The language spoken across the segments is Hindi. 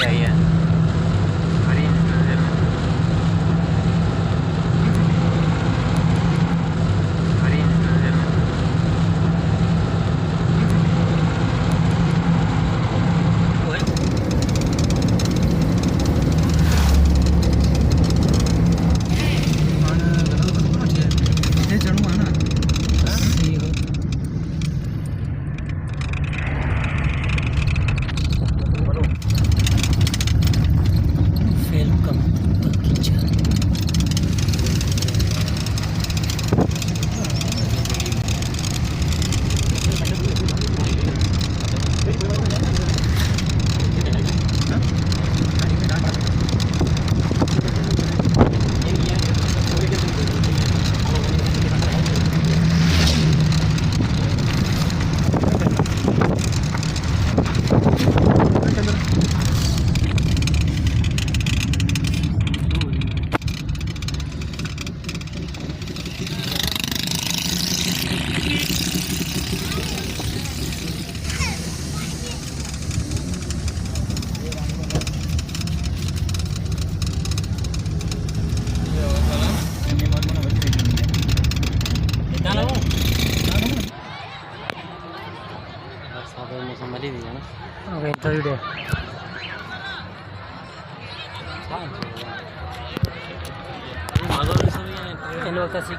आई है।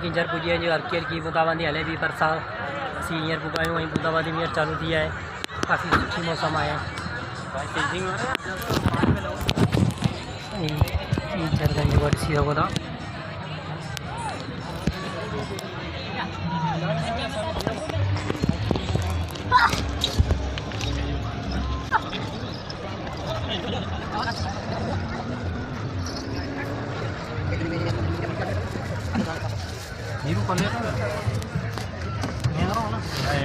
किंजर पुजी जो अर्कियल की बुदाबंदी हले भी बरसा सीनियर पुगाए वहीं बुदाबंदी में चालू दिया है। काफ़ी अच्छी मौसम आया यूनिवर्सिटी होगा नीरू कर लेता है मैं आ रहा हूं ना ये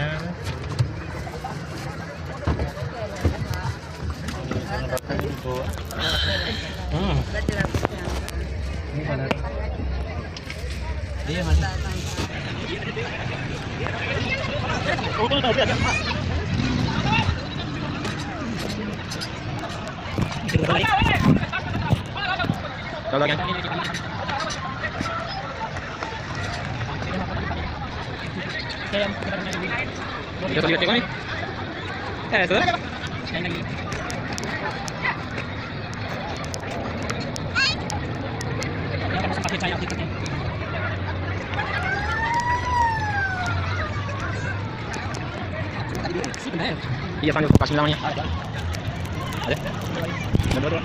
iya panggil kasih namanya ada bener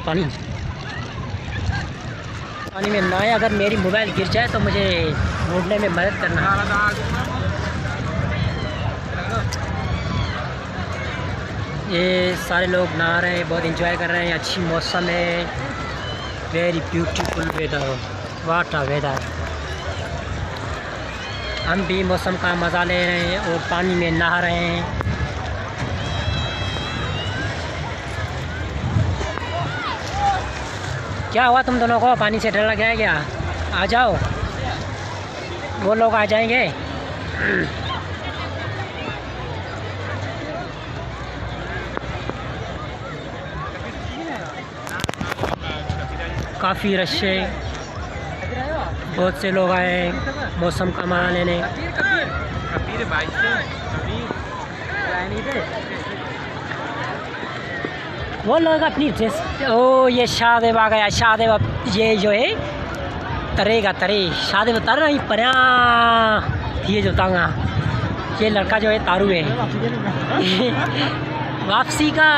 पानी में ना है। अगर मेरी मोबाइल गिर जाए तो मुझे ढूंढने में मदद करना। ये सारे लोग नहा रहे हैं, बहुत एंजॉय कर रहे हैं। अच्छी मौसम है, very beautiful weather, watt a weather. हम भी मौसम का मज़ा ले रहे हैं और पानी में नहा रहे हैं। क्या हुआ तुम दोनों को? पानी से डर लग गया है क्या? आ जाओ, वो लोग आ जाएंगे। काफ़ी रश है, बहुत से लोग आए हैं मौसम का मज़ा लेने। वो लोग अपनी ड्रेस, ओ ये शाहदेव आ गया। शाहदेव ये जो है तरेगा तरे, शाहदेव तर रही पर्या ये जो तांगा। ये लड़का जो है तारू है। वापसी का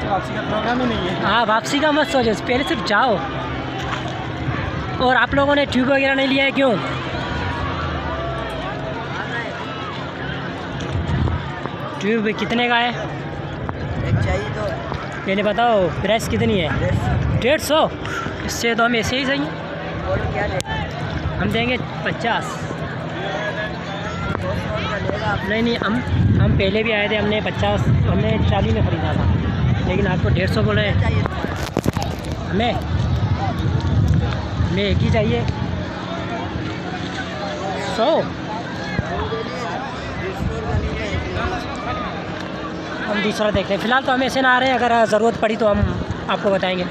प्रोग्राम ही नहीं है। हाँ, वापसी का मत सोचो, पहले सिर्फ जाओ। और आप लोगों ने ट्यूब वगैरह नहीं लिया है क्यों? ट्यूब कितने का है? एक चाहिए तो पहले बताओ प्राइस कितनी है? 150। इससे तो हम ऐसे ही सही हैं। बोलो क्या ले? हम देंगे 50। नहीं नहीं, हम पहले भी आए थे, हमने 50, हमने 40 में ख़रीदा था, लेकिन आपको 150 बोले। हमें एक ही चाहिए। 100। हम दूसरा देखते हैं। फ़िलहाल तो हम ऐसे ना आ रहे हैं, अगर ज़रूरत पड़ी तो हम आपको बताएंगे।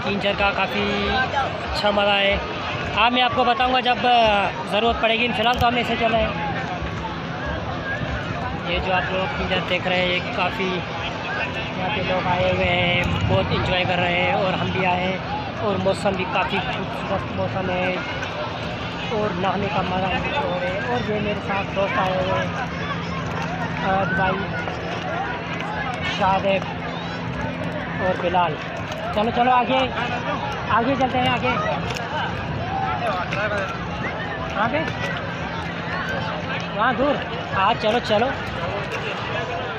किंजर का काफ़ी अच्छा मज़ा है। हाँ, मैं आपको बताऊंगा जब ज़रूरत पड़ेगी। फ़िलहाल तो हम ऐसे चले हैं। ये जो आप लोग किंजर देख रहे हैं, ये काफ़ी यहाँ पे लोग आए हुए हैं, बहुत इंजॉय कर रहे हैं और हम भी आए हैं। और मौसम भी काफ़ी खूबसूरत मौसम है और नहाने का मज़ा कुछ और है। और ये मेरे साथ दोस्त आए हुए हैं, भाई शादेब और बिलाल। चलो चलो आगे आगे चलते हैं। आगे आगे वहाँ दूर। हाँ चलो चलो।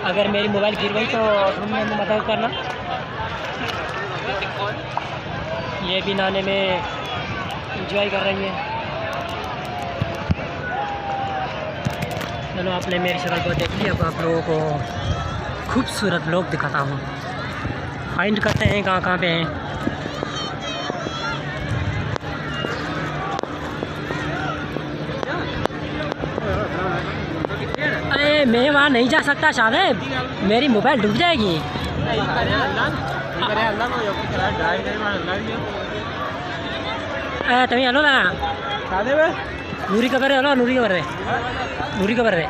अगर मेरी मोबाइल गिर गई तो ढूंढने में मदद करना। ये भी नहाने में इंजॉय कर रही है। चलो, आपने मेरी शक्ल को देख लिया। अब आप लोगों को खूबसूरत लोग दिखाता हूँ। फाइंड करते हैं कहाँ कहाँ पे हैं। अरे मैं वहाँ नहीं जा सकता शादेब, मेरी मोबाइल डूब जाएगी। तुम्हें हलो ना नूरी खबर है। हलो नूरी खबर है। नूरी खबर है।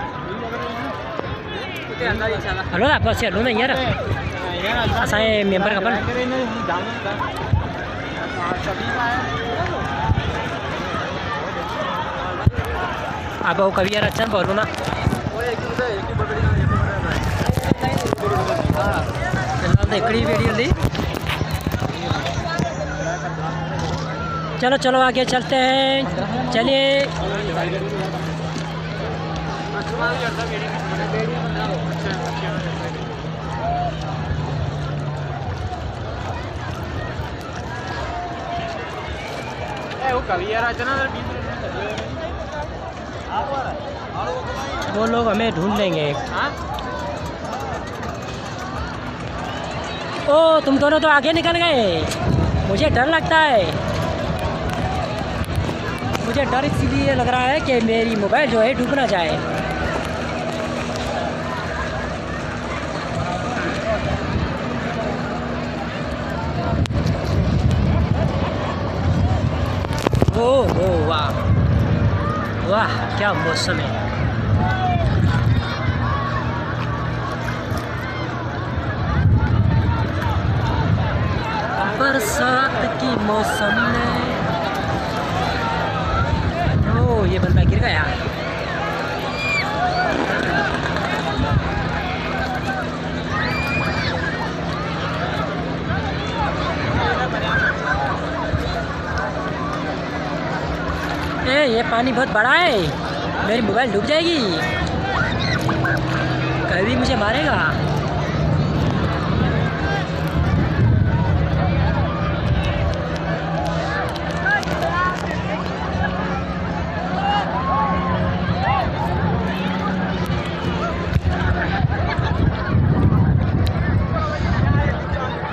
हलो ना बस हलो ना यार। असांजे मेंबर खपनि। अब वो कभी यार अचनि बोलो ना। हिकिड़ी वीडियो ली। चलो चलो आगे चलते हैं। चलिए वो लोग हमें ढूंढ लेंगे। ओ तुम दोनों तो आगे निकल गए। मुझे डर लगता है। मुझे डर इसीलिए लग रहा है कि मेरी मोबाइल जो है डूब ना जाए। ओह वाह वाह, क्या मौसम है। बरसात की मौसम में। ओह ये बंदा गिर गया। ये पानी बहुत बड़ा है, मेरी मोबाइल डूब जाएगी, कभी मुझे मारेगा।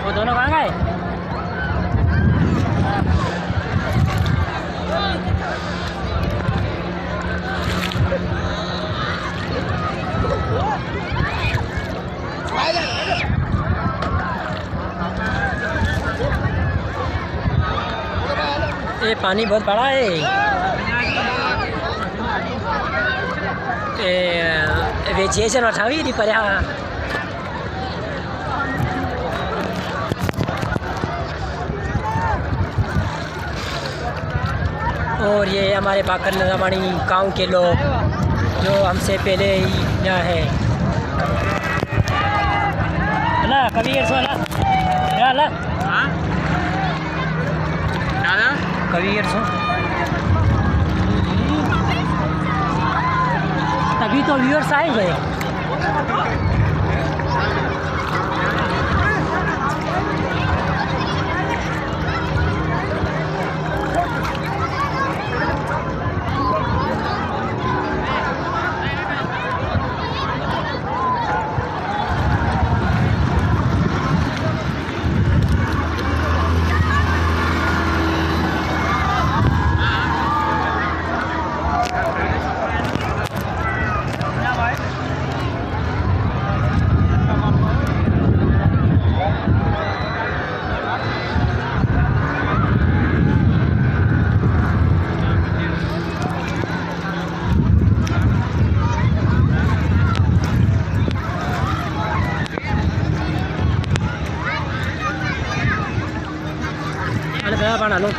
वो दोनों कहाँ गए? ये पानी बहुत बड़ा है। वे जेसन उठावी नहीं पर और ये हमारे बाकर नजामानी गांव के लोग जो हमसे पहले ही यहाँ है। अल्लाह कभी अल्लाह कभी तभी तो व्यूअर्स आएंगे। चाह बना लो।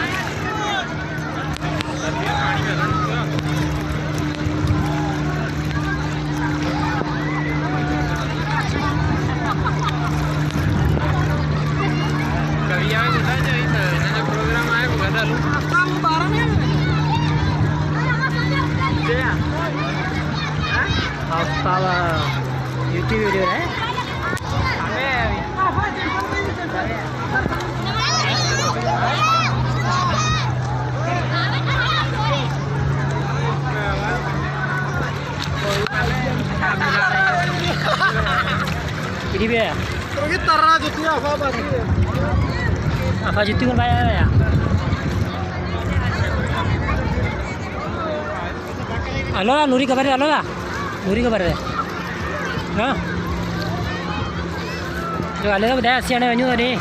YouTube वीडियो है। Ini dia. Kita juti apa pasti. Apa juti pun bayar ya? Halo, Nuri kabar halo lah. Nuri kabar deh. Hah? Jo ale udah siane banyu tadi.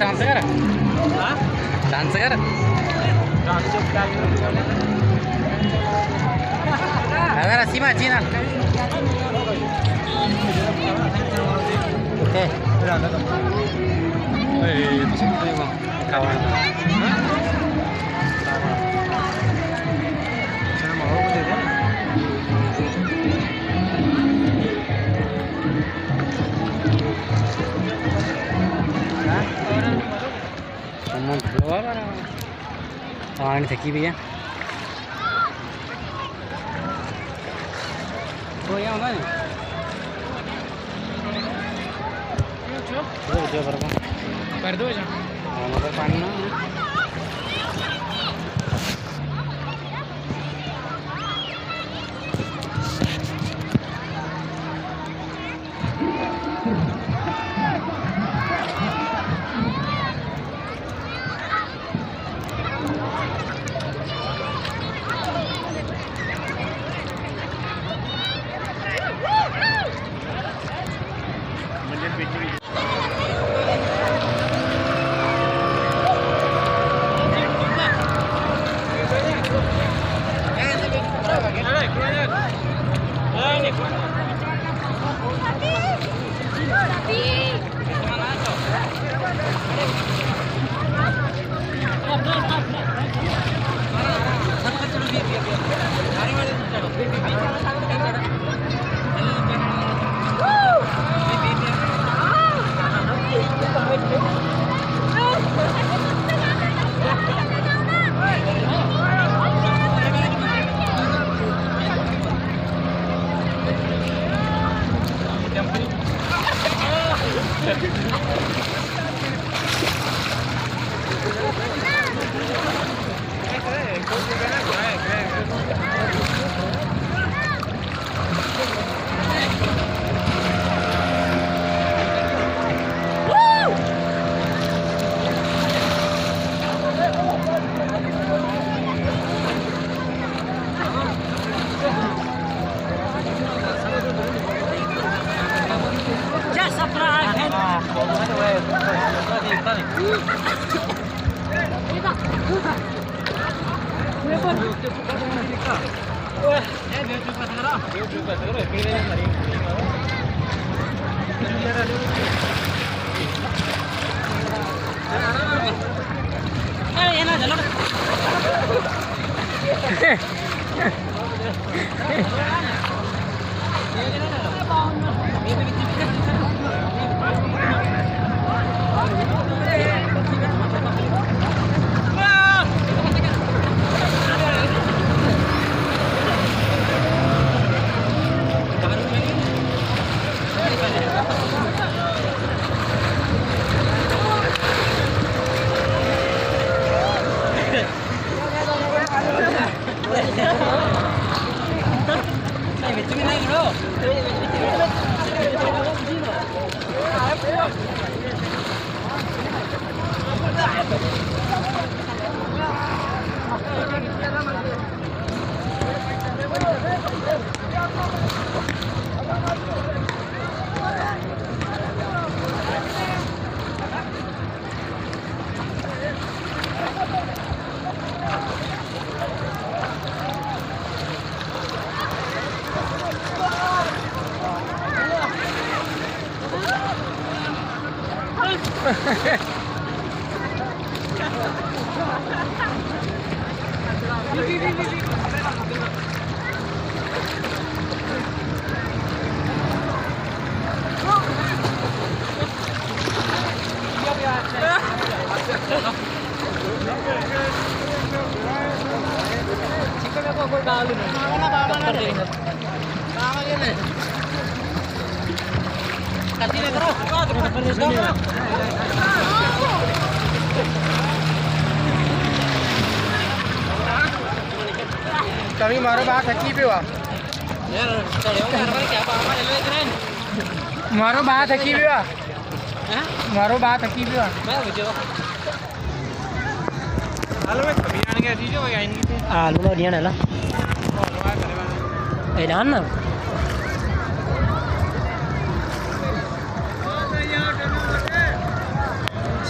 Dance कर डांस कर अगर सीमा चीना oke kawan पानी थकी भी है तो यहाँ होगा नहीं कर दो मगर पानी ना कभी मारो बात हकी पे हुआ मारो बात हकी पे हुआ मारो बात हकी पे हुआ हेलो मैं कभी आने के दीजिए भाई आएंगे आलू ना दिया ना ऐलान ना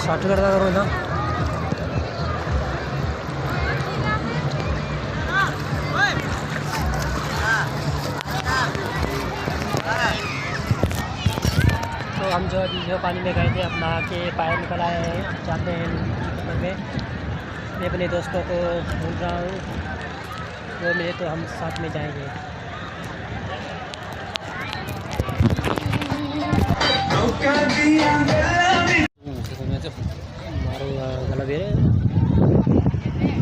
शॉर्ट करता करो ना तो हम जो अभी जो पानी में गए थे अपना के पैर निकल आए हैं अब जाते हैं ऊपर में मैं अपने दोस्तों को ढूंढ रहा हूँ वो मिले तो हम साथ में जाएंगे मारो गला बेरे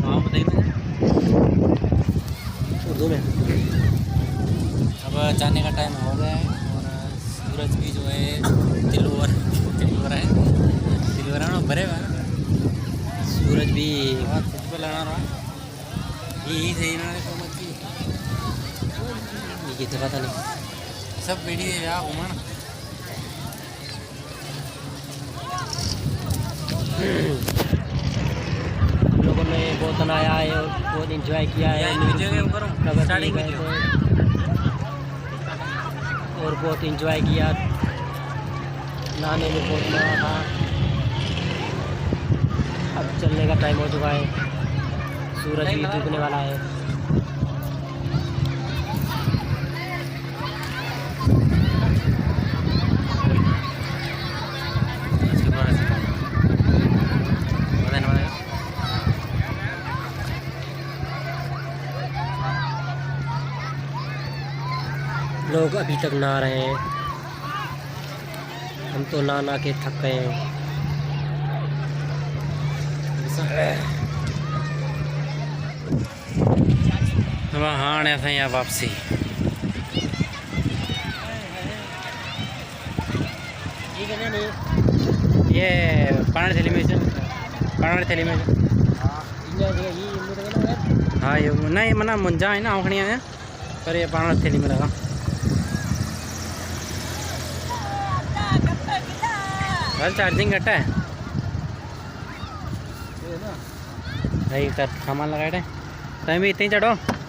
हाँ बताइए उर्दू में अब जाने का टाइम हो गया है और सूरज भी जो है तिल हो रहा है ना भरे हुआ है सूरज भी खुद पे लड़ा रहा यही सही ना ये तो पता नहीं सब बेड़ी है यार घुमा ना लोगों ने बहुत बनाया है और बहुत इंजॉय किया है प्रगति गए थे और बहुत इंजॉय किया नहाने में बहुत मज़ा था अब चलने का टाइम हो चुका है सूरज भी डूबने वाला है लोग अभी तक नहा रहे हैं हम तो नहा के थक गए हैं हाँ आने थे यहाँ वापसी ये पानी थैली में पानी थैली में हाँ ये नहीं मना मुंजा है ना आँखड़ियाँ हैं पर ये पानी थैली में लगा बस चार्जिंग घटा है भाई सामान लगा रहे टाइम भी इतने ही चढ़ो